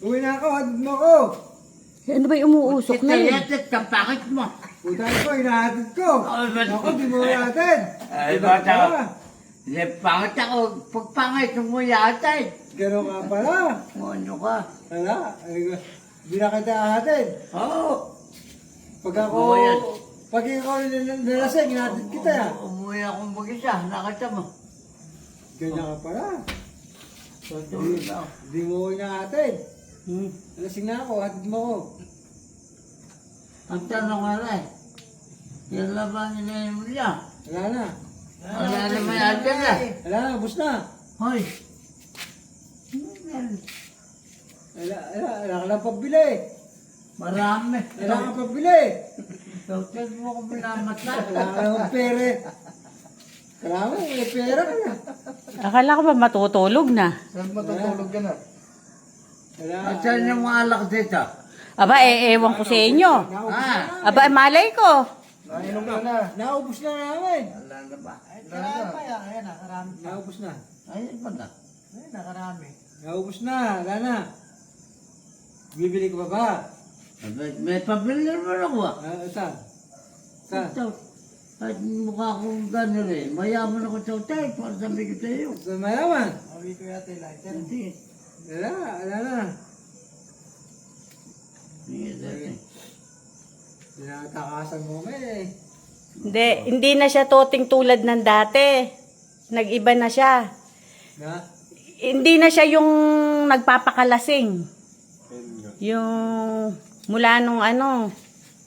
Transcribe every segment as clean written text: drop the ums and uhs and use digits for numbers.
Uwi na ako, hatid mo ko. Ano ba yung umuusok na yun? Yatit ka, bakit mo? Puta ko, hinahatid ko. Ako, di mo hatid. Ay, bata. Hindi, pangit ako. Pag pangit, mo yatit. Gano'n ka pala. Ano ka? Wala, di na kita hatid. Oo. Pag ako, Bumayad. pag ikaw nalasing, hinahatid kita ya. Umuwi akong mag-isa, nakita mo. Ganyan ka pala. Tulog na. Di mo hinahatid. Nalasing na ako, hatid mo ko. Ang tanong nga rin, yan lang ba nilainom niya? Wala na. Wala na may atin na. Wala na, bus na. Hoy. Wala ka lang pabili. Marami. Wala ka pabili. Doktor mo ko pinamata. Wala ka lang pere. Kailangan mo, may pera ka na. Akala ko ba matutulog na? Saan matutulog ka na? Wala. At saan yung mga alak dito? Aba, ewan ko sa inyo. Ah. Aba, malay ko. Nainom ka na. Naubos na namin. Wala na ba? Ayan, nakarami. Naubos na. Ayun pa na. Ayan, nakarami. Naubos na, wala na. Bibili ka pa ba? May pabili naman ako ah. Saan? Saan? Ito. At mukha akong gano'n eh. Mayaman ako sa hotel para sabi ko sa iyo. Saan mayaman? Sabi ko yata yung lighter. Hindi. Wala na. Hindi dati. Tinatakasan mo eh. Hindi na siya toting tulad ng dati. Nag-iba na siya. Na? Hindi na siya yung nagpapakalasing. Yung mula nung ano.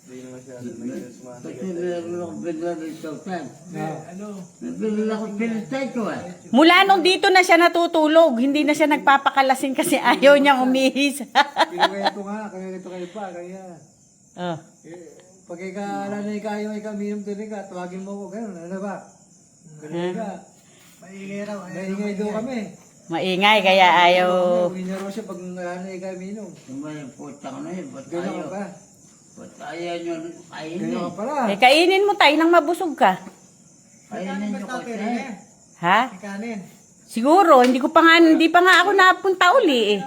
Kasi meron ako bigla rin sa hotel. Ano? Nabili ako pinitay ko eh. Mula nung dito na siya natutulog, hindi na siya nagpapakalasing kasi ayaw niyang umihis. Kinuwento nga, kinuwento kayo pa, kaya. Oh. Pag alam na ikaw ay kaminom din ka, tawagin mo ko, gano'n, ano ba? Gano'n ka. Maingay raw. Maingay doon kami. Maingay kaya ayaw. Uwi na raw siya pag alam na ikaw minom. Diba yung puta ko na yun? Ba't Gano'n ayaw? ka pa. Ba't ayaw nyo kainin? Gano'n ka pala. Kainin mo tayo nang mabusog ka. Kainin nyo ko siya. Ha? Kanin. Siguro, hindi pa nga ako napunta uli eh.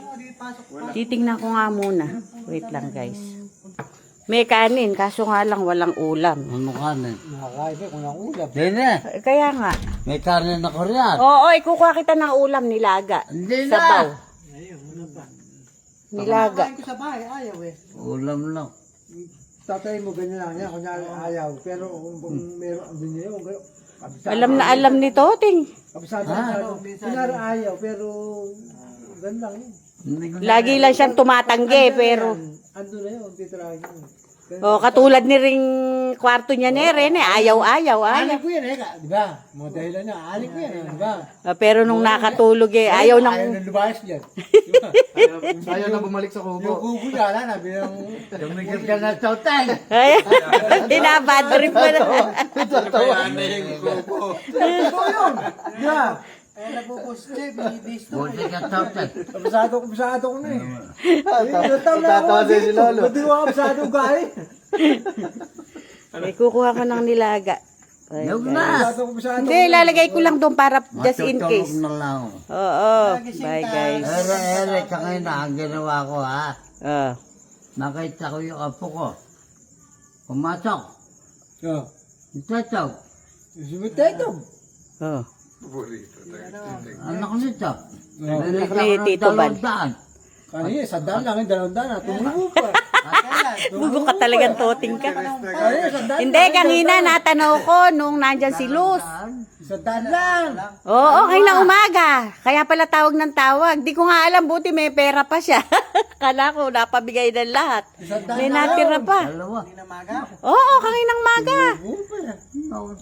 Titingnan ko nga muna. Wait lang guys. May kanin, kaso nga lang walang ulam. Ano kanin? Nakakain kung ang ulam. Hindi. Kaya nga. May kanin ako riyan. Oo, ikukuha kita ng ulam nilaga. Hindi Sabaw. na. Ayun, ano ba? Nilaga. Kain ko sa bahay, ayaw eh. Ulam lang. Tatay mo ganyan lang yan, kunyari ayaw. Pero kung meron ang din niya, Alam na alam ni Toting. kabisado. Kunyari ayaw, pero ganun lang yun. Hindi ko Lagi lang siyang tumatanggi, pero... Ando na yun, titiragin mo. Oh, katulad ni ring kwarto niya ni Ren, ayaw. Aling ko yan eh, di ba? Mga dahilan na, aling ko yan, di ba? Pero nung nakatulog eh, ayaw Ayaw nang... na lumayas dyan. Diba? Ayaw na bumalik sa Yung kubo. kubo niya, ala na, bilang... tumigil ka na sa hotel. Ay, binabad trip mo na. Kaya na yung kubo. Ito yun! Di ba? Buti ka sa hotel. Kabisado ko na eh. Tatawa din si Lolo. Ba't di mo kabisado gaya? Kukuha ko ng nilaga. Ay, Huwag guys. na. Hindi, lalagay ko lang doon para just in Matutulog case. na lang. Oo, bye guys. Ere, sa ngayon na ang ginawa ko ha. Oh. Nakita ko yung apo ko. Pumasok. Oh. Itatog. Sumitetong. Oh. Anak nito. Anak ni Tito Bal. Kanina, sandaan lang, 200 na. Tumubo pa. Bugo ka talagang Toting ka. Kanina, sandaan. Hindi, kanina natanaw ko nung nandyan si Luz. Sandaan lang. Oo, kayo na umaga. Kaya pala tawag ng tawag. Di ko nga alam, buti may pera pa siya. Kala ko, napabigay ng lahat. May natira pa. Dalawa. Oo, kaninang maga.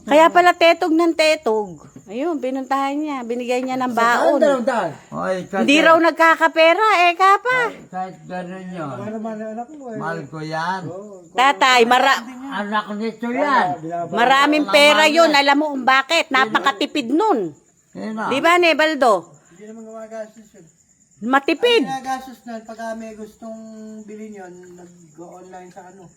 Kaya pala tetog ng tetog. Ayun, pinuntahan niya. Binigay niya ng baon. Sandaan. Hoy, Hindi raw nagkakapera, eh ka pa. kahit gano'n yun. Ano naman anak mo eh. Mahal ko yan. Tatay, Anak nito yan. maraming pera yun. Alam mo kung bakit? Napakatipid nun. Sino? Di ba, Nebaldo? Hindi naman gumagastos yun. Matipid. Ginagastos na pag may gustong bilhin yun, nag-go online sa ano.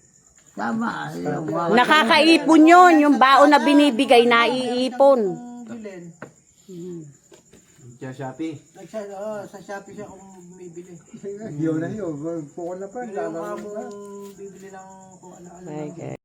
Tama. Yung mga- Nakakaipon yun. Yung baon na binibigay, naiipon. Bilhin. Siya Shopee. Sa Shopee siya kung bumibili. Yun na yun. Pukol na pa. Pero yung mga mong bibili ng kung ano-ano. Bye guys.